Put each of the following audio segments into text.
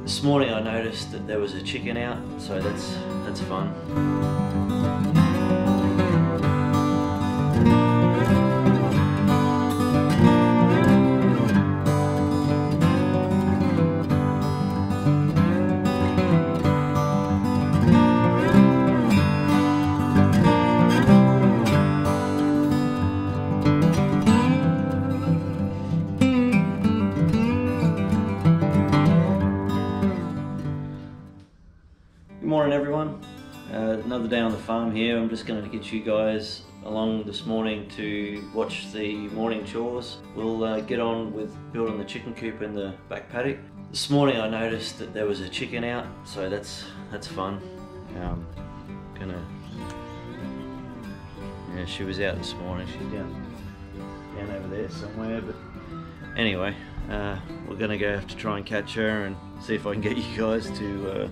This morning I noticed that there was a chicken out, so that's fun. Good morning everyone, another day on the farm here. I'm just going to get you guys along this morning to watch the morning chores. We'll get on with building the chicken coop in the back paddock. This morning I noticed that there was a chicken out, so that's fun. Yeah, she was out this morning. She's down over there somewhere, but anyway, we're gonna go have to try and catch her and see if I can get you guys to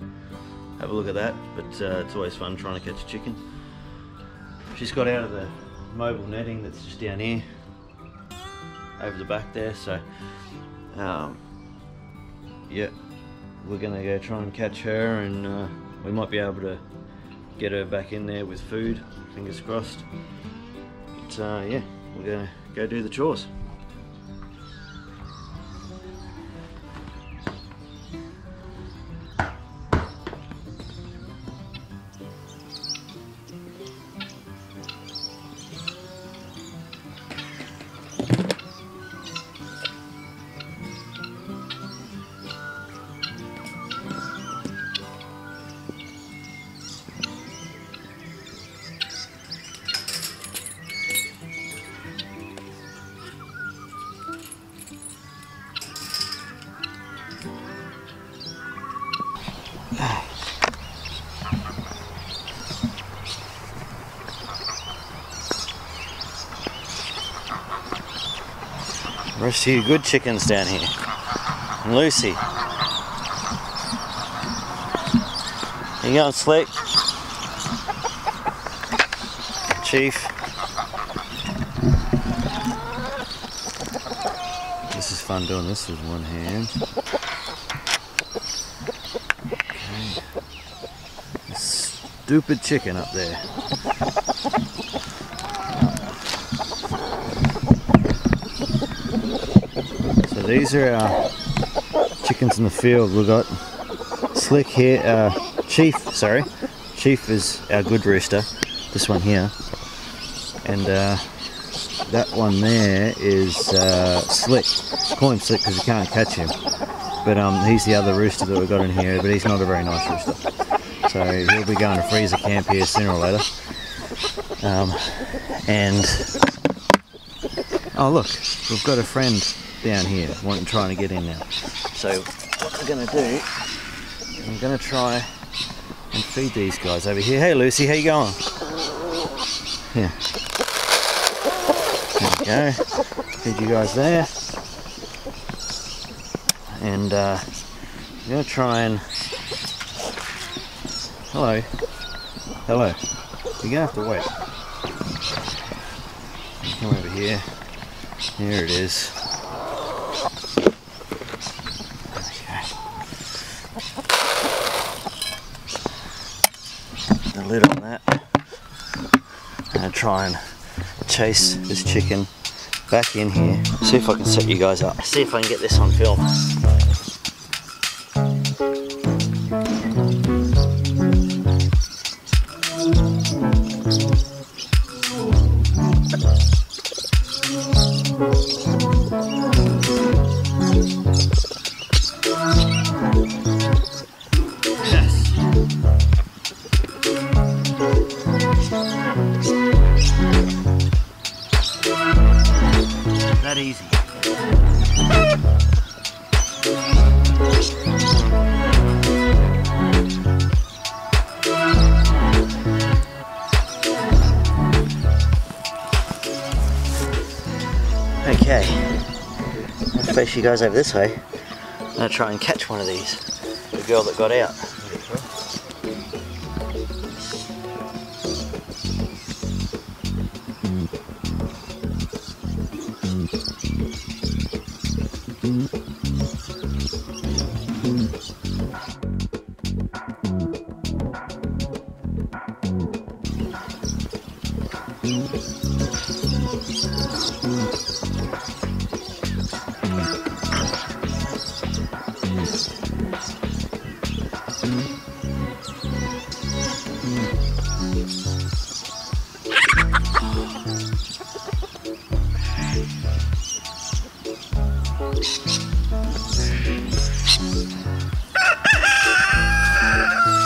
have a look at that. But it's always fun trying to catch a chicken. She's got out of the mobile netting that's just down here over the back there, so yeah, we're gonna go try and catch her, and we might be able to get her back in there with food, fingers crossed. But yeah, we're gonna go do the chores. Rest of you good chickens down here. And Lucy. How you going, Slick? Chief. This is fun doing this with one hand. Okay. Stupid chicken up there. These are our chickens in the field. We've got Slick here, Chief is our good rooster, this one here, and that one there is Slick. Call him Slick because you can't catch him, but he's the other rooster that we've got in here, but he's not a very nice rooster, so he'll be going to freezer camp here sooner or later. And oh look, we've got a friend down here trying to get in now. So what I'm going to do, I'm going to try and feed these guys over here. Hey Lucy, how you going? Here. There we go. Feed you guys there. And I'm going to try and... Hello. Hello. You're going to have to wait. Come over here. Here it is. The lid on that. I'm going to try and chase this chicken back in here. See if I can set you guys up. See if I can get this on film. That easy. Okay, let's face you guys over this way. I'm gonna try and catch one of these. The girl that got out.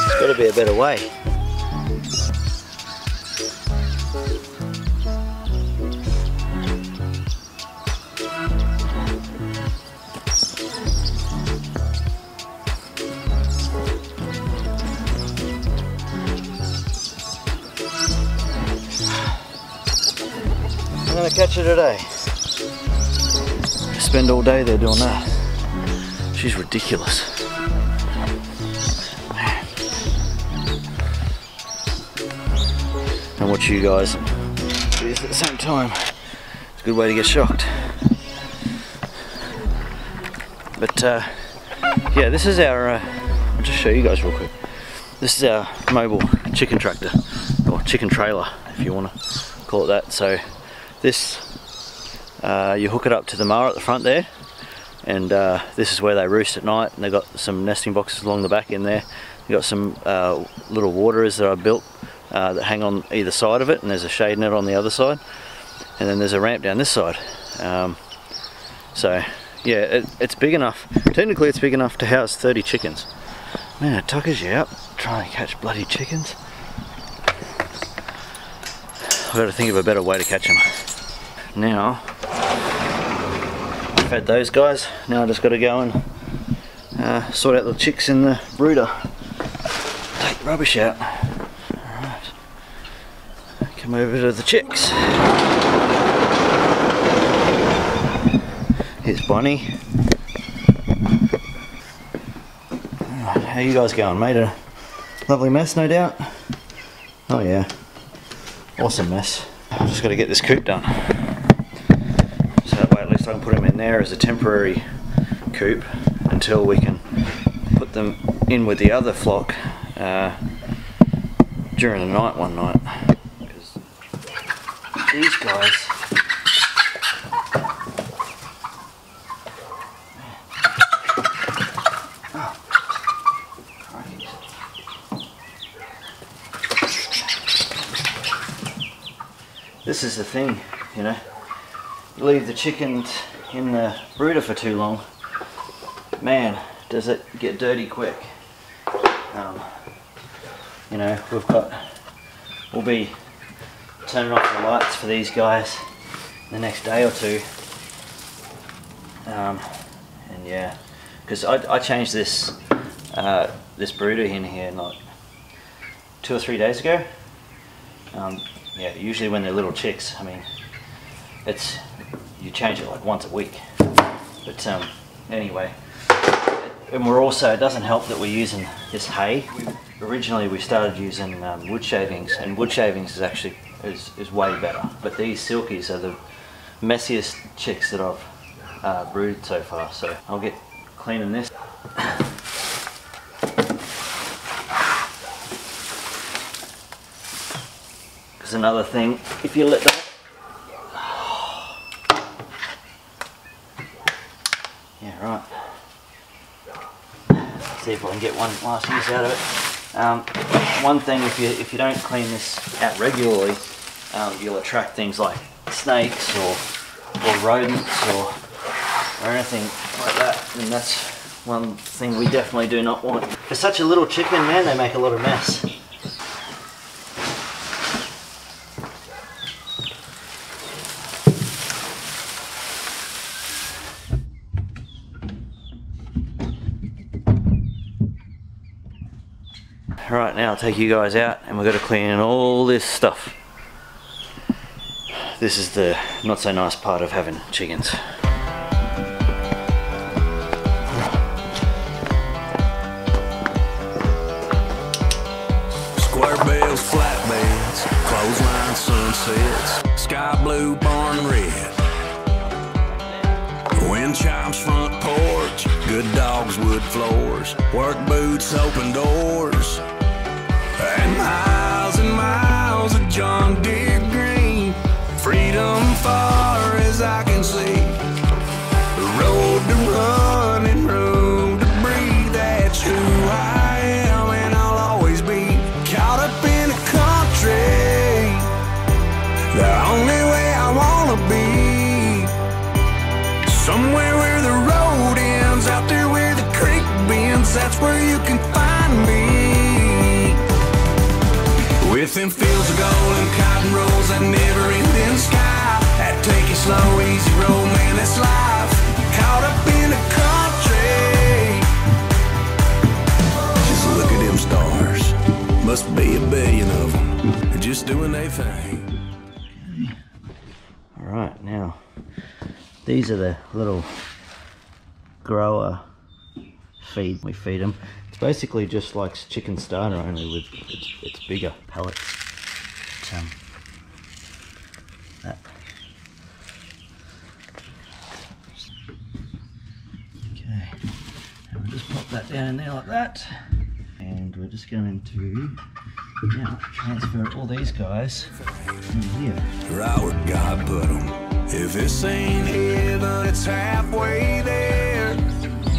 There's got to be a better way. I'm gonna catch her today. Spend all day there doing that. She's ridiculous. And watch you guys do this at the same time. It's a good way to get shocked. But yeah, this is our, I'll just show you guys real quick. This is our mobile chicken tractor, or chicken trailer if you want to call it that. So this, you hook it up to the mower at the front there, and this is where they roost at night, and they've got some nesting boxes along the back in there. You've got some little waterers that I built that hang on either side of it, and there's a shade net on the other side, and then there's a ramp down this side. So yeah, it's big enough, technically it's big enough to house 30 chickens. Man, it tuckers you out trying to catch bloody chickens. I've got to think of a better way to catch them. Now, I've fed those guys, now I just got to go and sort out the chicks in the brooder. Take the rubbish out. Alright, come over to the chicks. Here's Bonnie. Alright, how you guys going? Made a lovely mess, no doubt? Oh yeah, awesome mess. I've just got to get this coop done. So that way at least I can put them in there as a temporary coop until we can put them in with the other flock during the night one night. Because these guys, this is the thing, you know, you leave the chickens in the brooder for too long, man, does it get dirty quick. You know, we'll be turning off the lights for these guys the next day or two. And yeah, because I changed this this brooder in here like 2 or 3 days ago. Yeah, usually when they're little chicks, I mean, you change it like once a week. But anyway, and we're also, it doesn't help that we're using this hay. Originally we started using wood shavings, and wood shavings is actually is way better. But these Silkies are the messiest chicks that I've brooded so far. So I'll get cleaning this. Because another thing, if you let that, yeah, right. See if I can get one last use out of it. One thing, if you don't clean this out regularly, you'll attract things like snakes or rodents or anything like that, and that's one thing we definitely do not want. For such a little chicken, man, they make a lot of mess. Right, now I'll take you guys out and we've got to clean all this stuff. This is the not so nice part of having chickens. Square bales, flat beds, clothesline sunsets, sky blue, barn red. Wind chimes, front porch, good dogs, wood floors, work boots, open doors, and miles of John Deere green. Freedom far as I can see. The road to run and room to breathe. That's who I am and I'll always be. Caught up in the country, the only way I wanna be. Somewhere where the road Within fields of gold and cotton rolls that never ending sky. That take it slow, easy road, man, that's life. Caught up in the country. Just look at them stars. Must be a billion of them. They're just doing their thing. Alright, now these are the little grower feed we feed them. It's basically just like chicken starter, only with it's bigger pellets. That. Okay, and we'll just pop that down in there like that, and we're just going to now transfer all these guys in here. Right where God put them. If this ain't heaven, it's halfway there.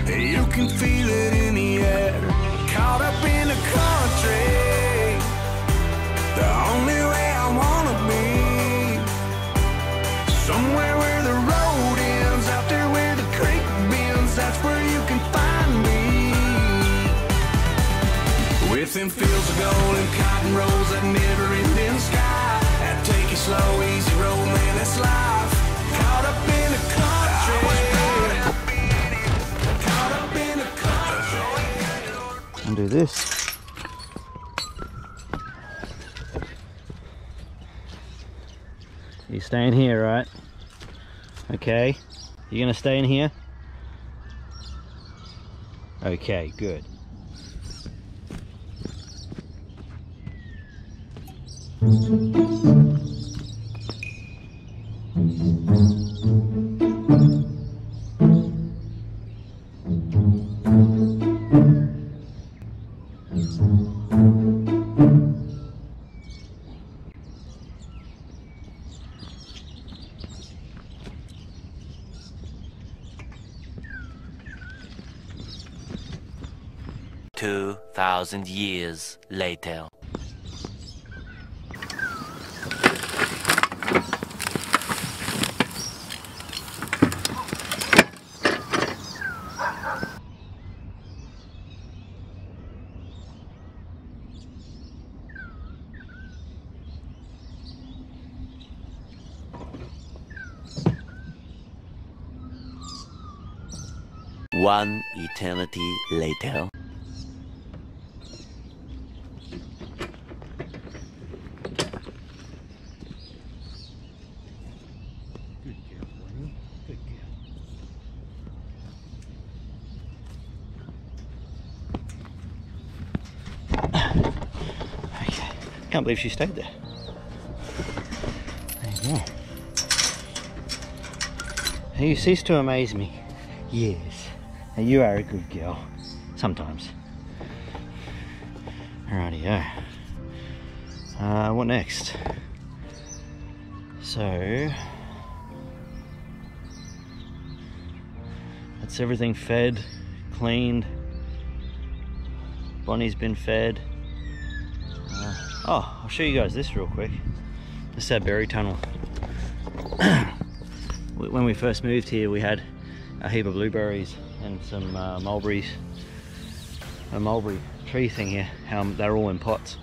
You can feel it in the air. Caught up in the country, the only way I wanna be. Somewhere where the road ends, out there where the creek bends, that's where you can find me. Within fields of gold and cotton rolls that never ending sky. That take it slow, easy road, man, that's life. Caught up in the country. Caught up in the country. Undo this. You stay in here, right? Okay. You gonna stay in here? Okay, good. Thousand years later. One eternity later. Can't believe she stayed there. There you go. You cease to amaze me. Yes. You are a good girl. Sometimes. Alrighty-o. What next? So that's everything fed, cleaned. Bonnie's been fed. Oh, I'll show you guys this real quick. This is our berry tunnel. When we first moved here, we had a heap of blueberries and some mulberries. A mulberry tree thing here. They're all in pots,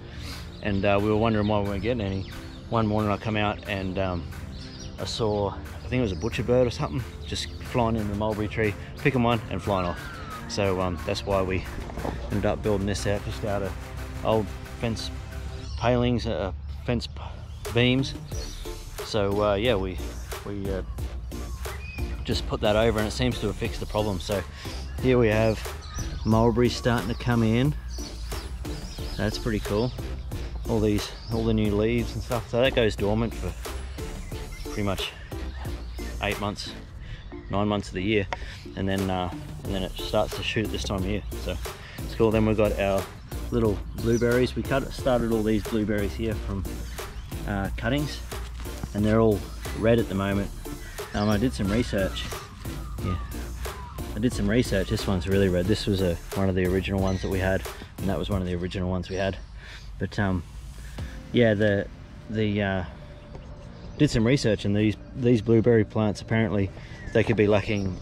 and we were wondering why we weren't getting any. One morning I come out and I saw, I think it was a butcher bird or something, just flying in the mulberry tree, picking one and flying off. So that's why we ended up building this out, just out of old fence palings, fence beams. So yeah, we just put that over, and it seems to have fixed the problem. So here we have mulberries starting to come in. That's pretty cool. All the new leaves and stuff. So that goes dormant for pretty much 8 months, 9 months of the year, and then it starts to shoot at this time of year. So it's cool. Then we've got our little blueberries. We started all these blueberries here from cuttings, and they're all red at the moment. I did some research. Yeah, I did some research. This one's really red. This was one of the original ones that we had, and that was one of the original ones we had. But yeah, did some research, and these blueberry plants, apparently they could be lacking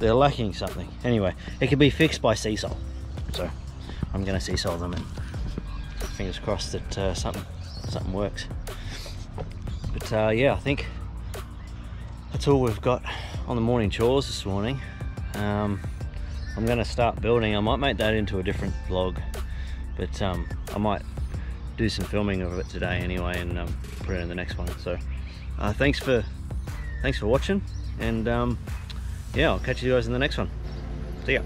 they're lacking something. Anyway, it can be fixed by sea salt, so I'm gonna sea salt them, and fingers crossed that something works. But yeah, I think that's all we've got on the morning chores this morning. I'm gonna start building. I might make that into a different vlog, but I might do some filming of it today anyway, and put it in the next one. So thanks for watching, and yeah, I'll catch you guys in the next one. See ya.